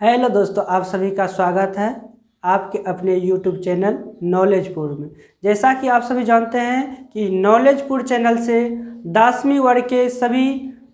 Hello दोस्तों, आप सभी का स्वागत है आपके अपने यूट्यूब चैनल नॉलेजपुर में। जैसा कि आप सभी जानते हैं कि नॉलेजपुर चैनल से 10वीं वर्ग के सभी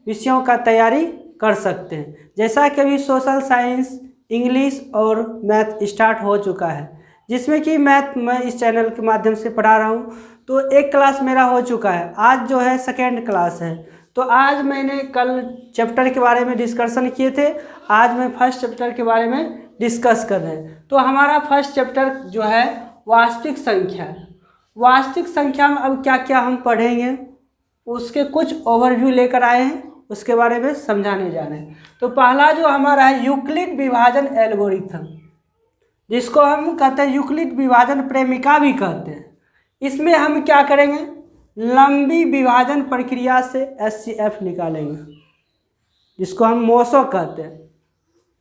विषयों का तैयारी कर सकते हैं। जैसा कि अभी सोशल साइंस, इंग्लिश और मैथ स्टार्ट हो चुका है, जिसमें कि मैथ मैं इस चैनल के माध्यम से पढ़ा रहा हूँ। तो एक क्लास मेरा हो चुका है, आज जो है सेकेंड क्लास है। तो आज मैंने कल चैप्टर के बारे में डिस्कशन किए थे, आज मैं फर्स्ट चैप्टर के बारे में डिस्कस कर रहे हैं। तो हमारा फर्स्ट चैप्टर जो है वास्तविक संख्या है। वास्तविक संख्या में अब क्या क्या हम पढ़ेंगे उसके कुछ ओवरव्यू लेकर आए हैं, उसके बारे में समझाने जा रहे हैं। तो पहला जो हमारा है यूक्लिड विभाजन एल्गोरिथम, जिसको हम कहते हैं यूक्लिड विभाजन प्रेमिका भी कहते हैं। इसमें हम क्या करेंगे, लंबी विभाजन प्रक्रिया से एचसीएफ निकालेंगे, जिसको हम मोसो कहते हैं।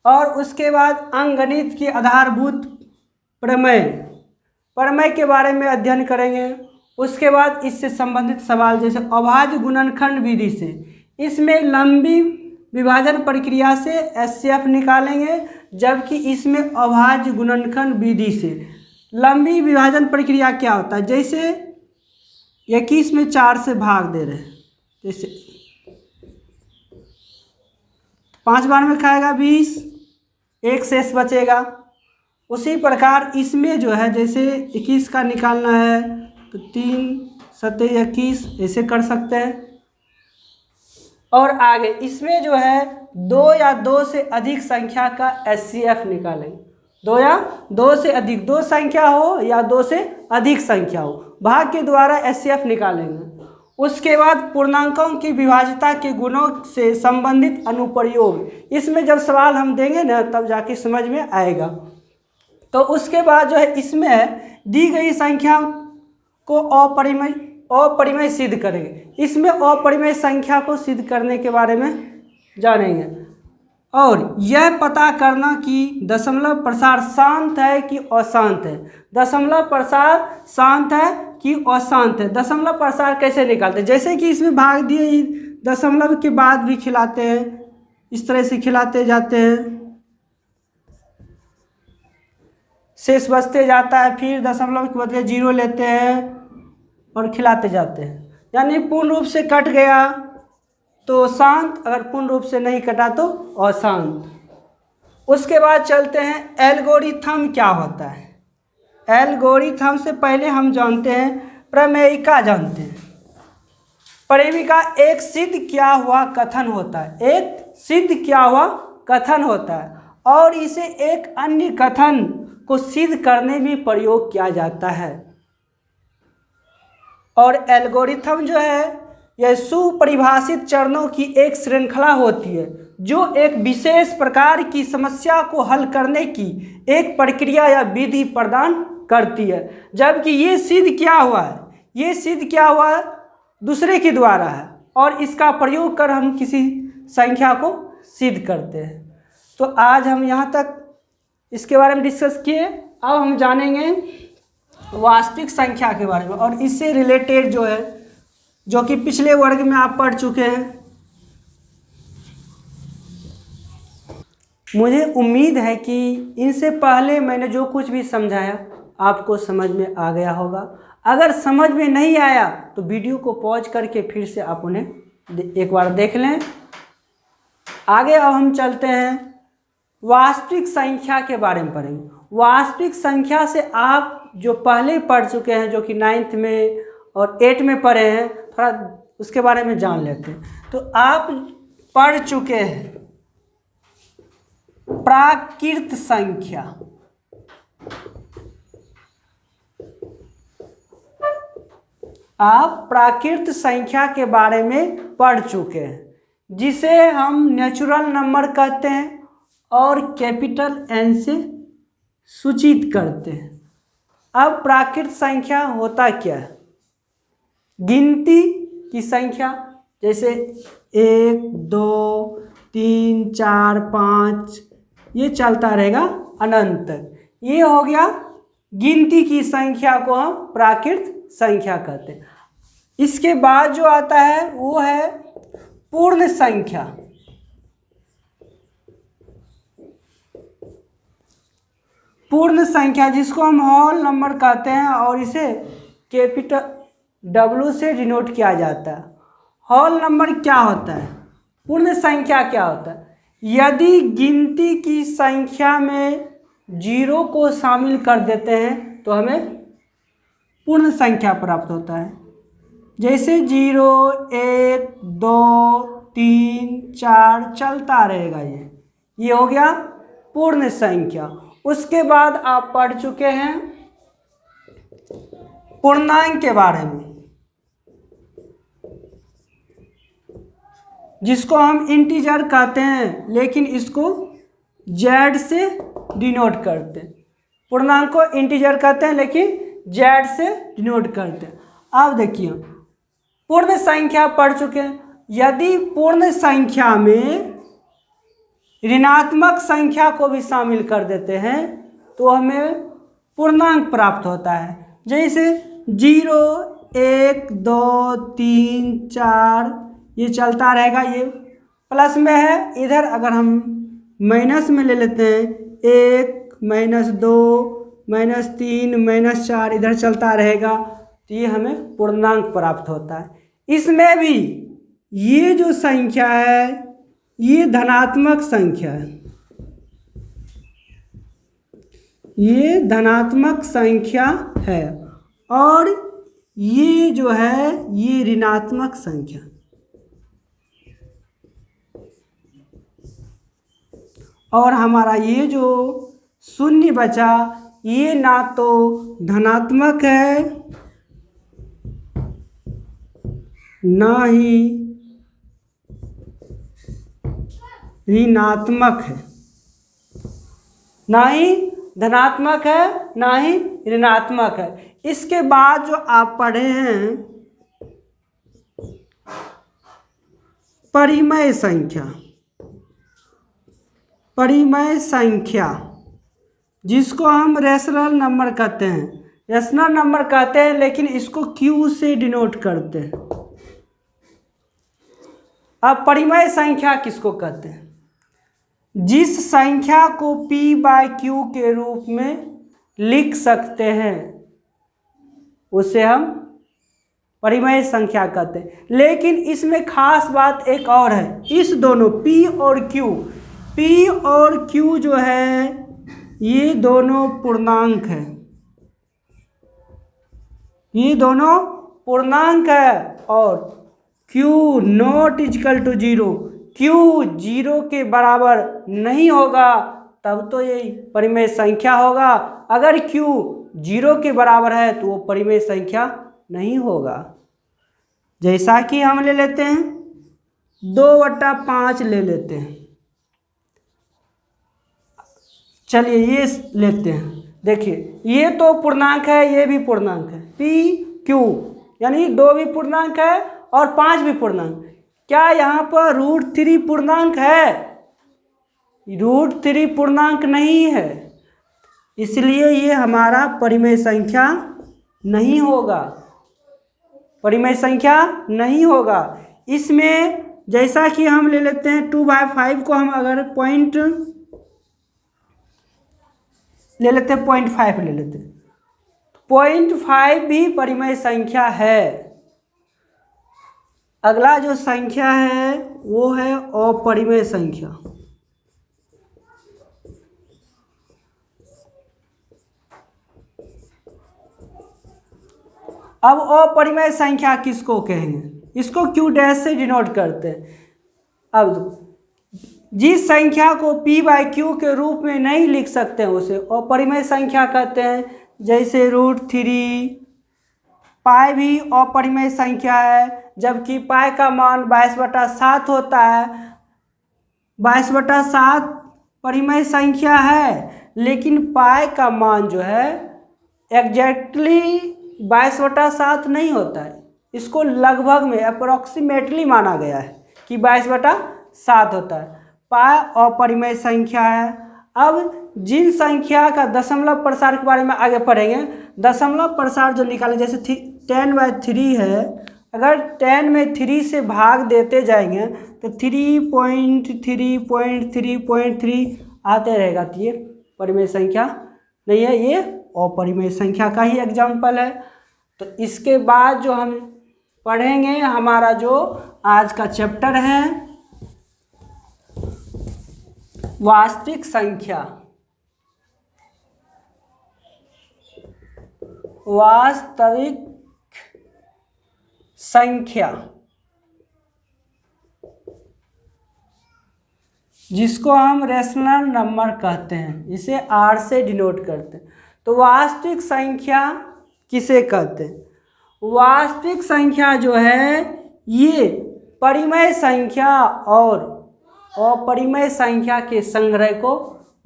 और उसके बाद अंकगणित की आधारभूत प्रमेय के बारे में अध्ययन करेंगे। उसके बाद इससे संबंधित सवाल जैसे अभाज्य गुणनखंड विधि से, इसमें लंबी विभाजन प्रक्रिया से एचसीएफ निकालेंगे, जबकि इसमें अभाज्य गुणनखंड विधि से। लंबी विभाजन प्रक्रिया क्या होता है, जैसे 21 में 4 से भाग दे रहे हैं, जैसे 5 बार में खाएगा 20, एक शेष बचेगा। उसी प्रकार इसमें जो है जैसे 21 का निकालना है तो 3 7 21 ऐसे कर सकते हैं। और आगे इसमें जो है 2 या 2 से अधिक संख्या का एचसीएफ निकालेंगे। 2 या 2 से अधिक, 2 संख्या हो या 2 से अधिक संख्या हो, भाग के द्वारा एचसीएफ निकालेंगे। उसके बाद पूर्णांकों की विभाज्यता के गुणों से संबंधित अनुप्रयोग, इसमें जब सवाल हम देंगे ना तब जाके समझ में आएगा। तो उसके बाद जो है इसमें दी गई संख्या को अपरिमेय सिद्ध करेंगे। इसमें अपरिमेय संख्या को सिद्ध करने के बारे में जानेंगे। और यह पता करना कि दशमलव प्रसार शांत है कि अशांत है। दशमलव प्रसार शांत है कि अशांत है। दशमलव प्रसार कैसे निकालते हैं, जैसे कि इसमें भाग दिए दशमलव के बाद भी खिलाते हैं, इस तरह से खिलाते जाते हैं, शेष बचते जाता है, फिर दशमलव के बदले 0 लेते हैं और खिलाते जाते हैं। यानी पूर्ण रूप से कट गया तो शांत, अगर पूर्ण रूप से नहीं कटा तो अशांत। उसके बाद चलते हैं एल्गोरिथम क्या होता है। एल्गोरिथम से पहले हम जानते हैं प्रमेयिका जानते हैं। प्रमेयिका एक सिद्ध किया हुआ कथन होता है, एक सिद्ध किया हुआ कथन होता है, और इसे एक अन्य कथन को सिद्ध करने में प्रयोग किया जाता है। और एल्गोरिथम जो है यह सुपरिभाषित चरणों की एक श्रृंखला होती है, जो एक विशेष प्रकार की समस्या को हल करने की एक प्रक्रिया या विधि प्रदान करती है। जबकि ये सिद्ध क्या हुआ है, ये सिद्ध क्या हुआ है दूसरे के द्वारा है, और इसका प्रयोग कर हम किसी संख्या को सिद्ध करते हैं। तो आज हम यहाँ तक इसके बारे में डिस्कस किए। अब हम जानेंगे वास्तविक संख्या के बारे में, और इससे रिलेटेड जो है, जो कि पिछले वर्ग में आप पढ़ चुके हैं। मुझे उम्मीद है कि इनसे पहले मैंने जो कुछ भी समझाया आपको समझ में आ गया होगा। अगर समझ में नहीं आया तो वीडियो को पॉज करके फिर से आप उन्हें एक बार देख लें। आगे अब हम चलते हैं वास्तविक संख्या के बारे में पढ़ेंगे। वास्तविक संख्या से आप जो पहले पढ़ चुके हैं, जो कि 9th में और 8 में पढ़े हैं, थोड़ा उसके बारे में जान लेते हैं। तो आप पढ़ चुके हैं प्राकृत संख्या। आप प्राकृत संख्या के बारे में पढ़ चुके हैं, जिसे हम नेचुरल नंबर कहते हैं और कैपिटल N से सूचित करते हैं। अब प्राकृत संख्या होता क्या है, गिनती की संख्या, जैसे 1 2 3 4 5 ये चलता रहेगा अनंत तक। ये हो गया गिनती की संख्या को हम प्राकृत संख्या कहते हैं। इसके बाद जो आता है वो है पूर्ण संख्या। पूर्ण संख्या जिसको हम होल नंबर कहते हैं और इसे कैपिटल W से डिनोट किया जाता है। होल नंबर क्या होता है, पूर्ण संख्या क्या होता है? यदि गिनती की संख्या में 0 को शामिल कर देते हैं तो हमें पूर्ण संख्या प्राप्त होता है। जैसे 0, 1, 2, 3, 4 चलता रहेगा। ये हो गया पूर्ण संख्या। उसके बाद आप पढ़ चुके हैं पूर्णांक के बारे में, जिसको हम इंटीजर कहते हैं लेकिन इसको Z से डिनोट करते हैं। पूर्णांक को इंटीजर कहते हैं लेकिन Z से डिनोट करते हैं। अब देखिए पूर्ण संख्या पढ़ चुके हैं। यदि पूर्ण संख्या में ऋणात्मक संख्या को भी शामिल कर देते हैं तो हमें पूर्णांक प्राप्त होता है। जैसे 0, 1, 2, 3, 4 ये चलता रहेगा। ये प्लस में है, इधर अगर हम माइनस में ले लेते हैं 1, -2, -3, -4 इधर चलता रहेगा तो ये हमें पूर्णांक प्राप्त होता है। इसमें भी ये जो संख्या है ये धनात्मक संख्या है, ये धनात्मक संख्या है और ये जो है ये ऋणात्मक संख्या। और हमारा ये जो शून्य बचा ये ना तो धनात्मक है ना ही ऋणात्मक है, ना ही धनात्मक है ना ही ऋणात्मक है। इसके बाद जो आप पढ़े हैं परिमेय संख्या, परिमेय संख्या जिसको हम रेशनल नंबर कहते हैं, रेशनल नंबर कहते हैं लेकिन इसको Q से डिनोट करते हैं। अब परिमेय संख्या किसको कहते हैं? जिस संख्या को P/Q के रूप में लिख सकते हैं उसे हम परिमेय संख्या कहते हैं। लेकिन इसमें खास बात एक और है, इस दोनों P और Q जो है ये दोनों पूर्णांक है, ये दोनों पूर्णांक है और Q not equal to 0, Q 0 के बराबर नहीं होगा तब तो ये परिमेय संख्या होगा। अगर Q 0 के बराबर है तो वो परिमेय संख्या नहीं होगा। जैसा कि हम ले लेते हैं 2/5 ले लेते हैं। चलिए ये लेते हैं, देखिए ये तो पूर्णांक है, ये भी पूर्णांक है, PQ यानी 2 भी पूर्णांक है और 5 भी पूर्णांक। क्या यहाँ पर √3 पूर्णांक है? √3 पूर्णांक नहीं है, इसलिए ये हमारा परिमेय संख्या नहीं होगा, परिमेय संख्या नहीं होगा। इसमें जैसा कि हम ले लेते हैं 2/5 को हम अगर पॉइंट ले लेते हैं 0.5 ले लेते हैं, 0.5 भी परिमेय संख्या है। अगला जो संख्या है वो है अपरिमेय संख्या। अब अपरिमेय संख्या किसको कहेंगे? इसको Q' से डिनोट करते हैं। अब जिस संख्या को P/Q के रूप में नहीं लिख सकते हैं उसे अपरिमेय संख्या कहते हैं। जैसे √3, पाई भी अपरिमेय संख्या है, जबकि पाई का मान 22/7 होता है। 22/7 परिमेय संख्या है, लेकिन पाई का मान जो है एग्जैक्टली 22/7 नहीं होता है, इसको लगभग में अप्रोक्सीमेटली माना गया है कि 22/7 होता है। पाई अपरिमेय संख्या है। अब जिन संख्या का दशमलव प्रसार के बारे में आगे पढ़ेंगे, दशमलव प्रसार जो निकालें, जैसे 10/3 है, अगर 10 में 3 से भाग देते जाएंगे तो 3.3.3.3 आते रहेगा, तो ये परिमेय संख्या नहीं है, ये अपरिमेय संख्या का ही एग्जाम्पल है। तो इसके बाद जो हम पढ़ेंगे, हमारा जो आज का चैप्टर है वास्तविक संख्या। वास्तविक संख्या जिसको हम रेशनल नंबर कहते हैं, इसे R से डिनोट करते हैं। तो वास्तविक संख्या किसे कहते हैं? वास्तविक संख्या जो है ये परिमेय संख्या और अपरिमेय संख्या के संग्रह को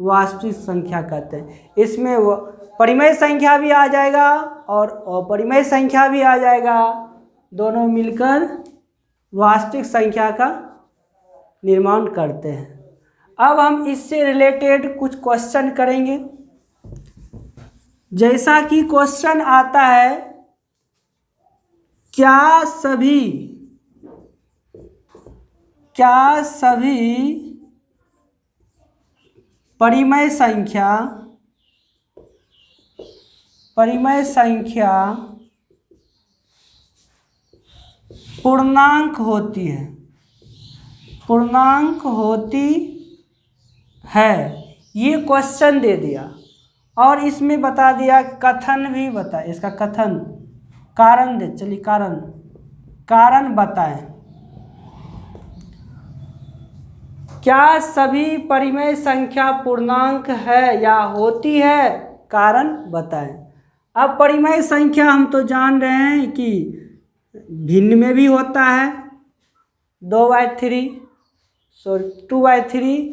वास्तविक संख्या कहते हैं। इसमें वो परिमेय संख्या भी आ जाएगा और अपरिमेय संख्या भी आ जाएगा, दोनों मिलकर वास्तविक संख्या का निर्माण करते हैं। अब हम इससे रिलेटेड कुछ क्वेश्चन करेंगे। जैसा कि क्वेश्चन आता है, क्या सभी परिमेय संख्या पूर्णांक होती है? ये क्वेश्चन दे दिया और इसमें बता दिया, कथन भी बता, इसका कथन कारण दे, चलिए कारण बताएं। क्या सभी परिमेय संख्या पूर्णांक है या होती है? कारण बताएं। अब परिमेय संख्या हम तो जान रहे हैं कि भिन्न में भी होता है, 2/3 2/3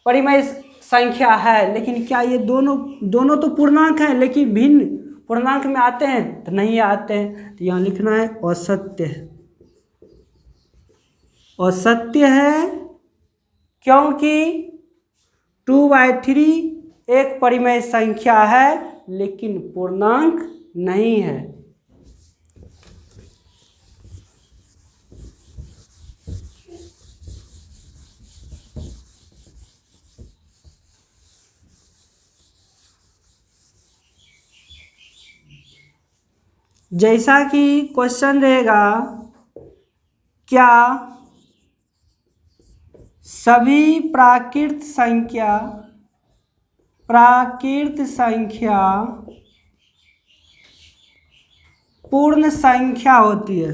परिमेय संख्या है, लेकिन क्या ये दोनों तो पूर्णांक हैं लेकिन भिन्न पूर्णांक में आते हैं? तो नहीं आते हैं। तो यहाँ लिखना है असत्य है, क्योंकि 2/3 एक परिमेय संख्या है लेकिन पूर्णांक नहीं है। जैसा कि क्वेश्चन रहेगा, क्या सभी प्राकृत संख्या पूर्ण संख्या होती है?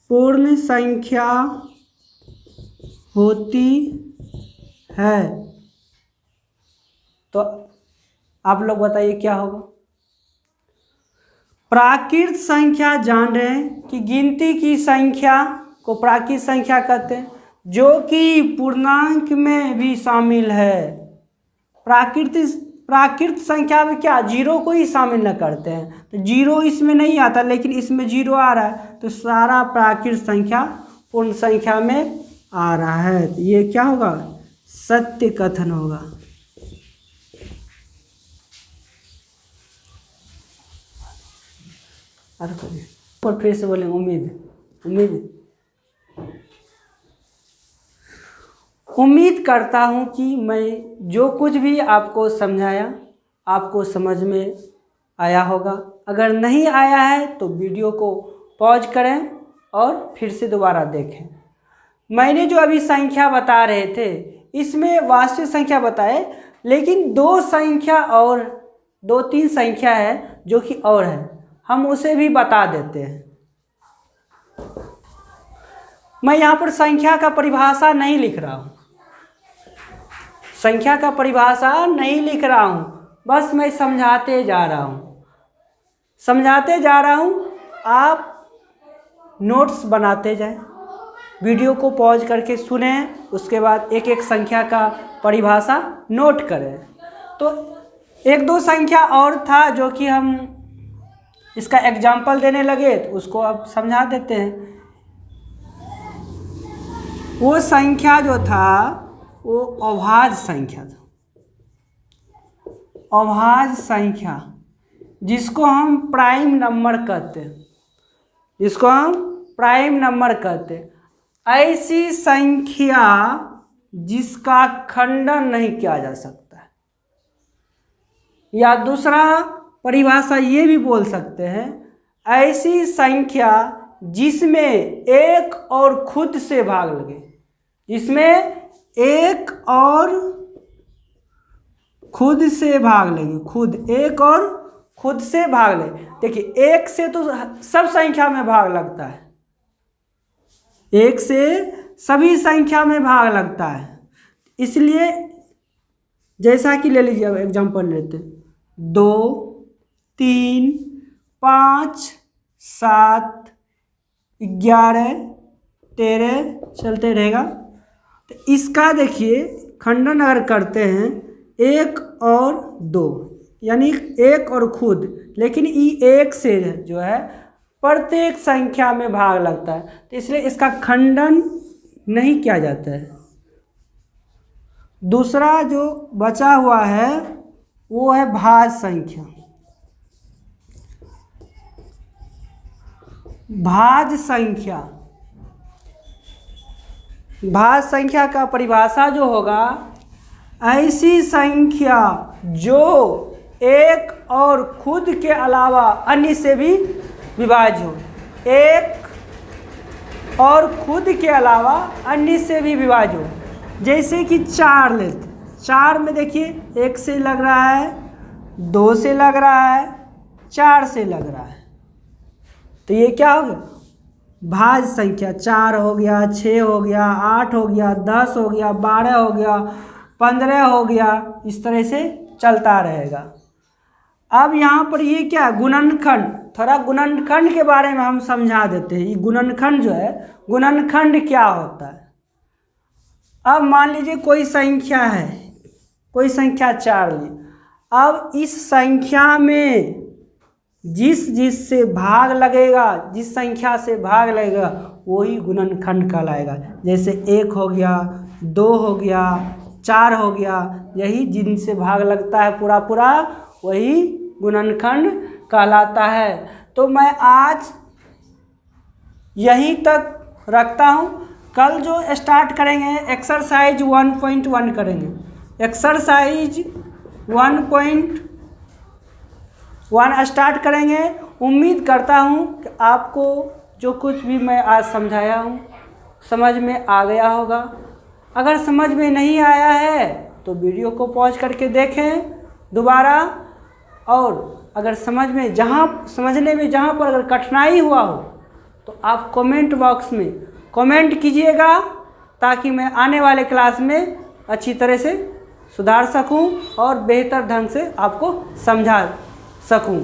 पूर्ण संख्या होती है। तो आप लोग बताइए क्या होगा? प्राकृत संख्या जान रहे हैं कि गिनती की संख्या को प्राकृत संख्या कहते हैं, जो कि पूर्णांक में भी शामिल है। प्राकृत संख्या में क्या जीरो को ही शामिल न करते हैं, तो जीरो इसमें नहीं आता, लेकिन इसमें जीरो आ रहा है, तो सारा प्राकृत संख्या पूर्ण संख्या में आ रहा है। तो ये क्या होगा? सत्य कथन होगा। और फिर से बोले उम्मीद करता हूँ कि मैं जो कुछ भी आपको समझाया आपको समझ में आया होगा। अगर नहीं आया है तो वीडियो को पॉज करें और फिर से दोबारा देखें। मैंने जो अभी संख्या बता रहे थे इसमें वास्तविक संख्या बताए, लेकिन 2-3 संख्या है जो कि और है, हम उसे भी बता देते हैं। मैं यहाँ पर संख्या का परिभाषा नहीं लिख रहा हूँ, बस मैं समझाते जा रहा हूँ। आप नोट्स बनाते जाएं, वीडियो को पॉज करके सुने, उसके बाद एक एक संख्या का परिभाषा नोट करें। तो 1-2 संख्या और था जो कि हम इसका एग्जाम्पल देने लगे, तो उसको अब समझा देते हैं। वो संख्या जो था वो अभाज्य संख्या था। अभाज्य संख्या जिसको हम प्राइम नंबर कहते हैं, ऐसी संख्या जिसका खंडन नहीं किया जा सकता है। या दूसरा परिभाषा ये भी बोल सकते हैं, ऐसी संख्या जिसमें एक और खुद से भाग लगे, जिसमें एक और खुद से भाग लगे, खुद एक और खुद से भाग लगे। देखिए एक से तो सब संख्या में भाग लगता है, एक से सभी संख्या में भाग लगता है, इसलिए जैसा कि ले लीजिए, अब एग्जाम्पल लेते हैं, 2, 3, 5, 7, 11, 13 चलते रहेगा। तो इसका देखिए खंडन अगर करते हैं 1 और 2, यानी एक और खुद, लेकिन ये एक से जो है प्रत्येक संख्या में भाग लगता है, तो इसलिए इसका खंडन नहीं किया जाता है। दूसरा जो बचा हुआ है वो है भाज्य संख्या। भाज्य संख्या, भाज्य संख्या का परिभाषा जो होगा, ऐसी संख्या जो एक और खुद के अलावा अन्य से भी विभाज्य हो। एक और खुद के अलावा अन्य से भी विभाज्य हो। जैसे कि 4 लेते, 4 में देखिए 1 से लग रहा है, 2 से लग रहा है, 4 से लग रहा है, तो ये क्या हो गया? भाज्य संख्या। 4 हो गया, 6 हो गया, 8 हो गया, 10 हो गया, 12 हो गया, 15 हो गया, इस तरह से चलता रहेगा। अब यहाँ पर ये क्या गुणनखंड, थोड़ा गुणनखंड के बारे में हम समझा देते हैं। ये गुणनखंड जो है, गुणनखंड क्या होता है। अब मान लीजिए कोई संख्या है, कोई संख्या 4 ली, अब इस संख्या में जिस से भाग लगेगा, जिस संख्या से भाग लगेगा वही गुणनखंड कहलाएगा। जैसे 1 हो गया, 2 हो गया, 4 हो गया, यही जिनसे भाग लगता है पूरा पूरा वही गुणनखंड कहलाता है। तो मैं आज यहीं तक रखता हूँ। कल जो स्टार्ट करेंगे एक्सरसाइज 1.1 करेंगे। एक्सरसाइज 1.1 स्टार्ट करेंगे। उम्मीद करता हूँ कि आपको जो कुछ भी मैं आज समझाया हूँ समझ में आ गया होगा। अगर समझ में नहीं आया है तो वीडियो को पॉज करके देखें दोबारा, और अगर समझने में जहाँ पर अगर कठिनाई हुआ हो तो आप कमेंट बॉक्स में कमेंट कीजिएगा, ताकि मैं आने वाले क्लास में अच्छी तरह से सुधार सकूं और बेहतर ढंग से आपको समझा सकूं।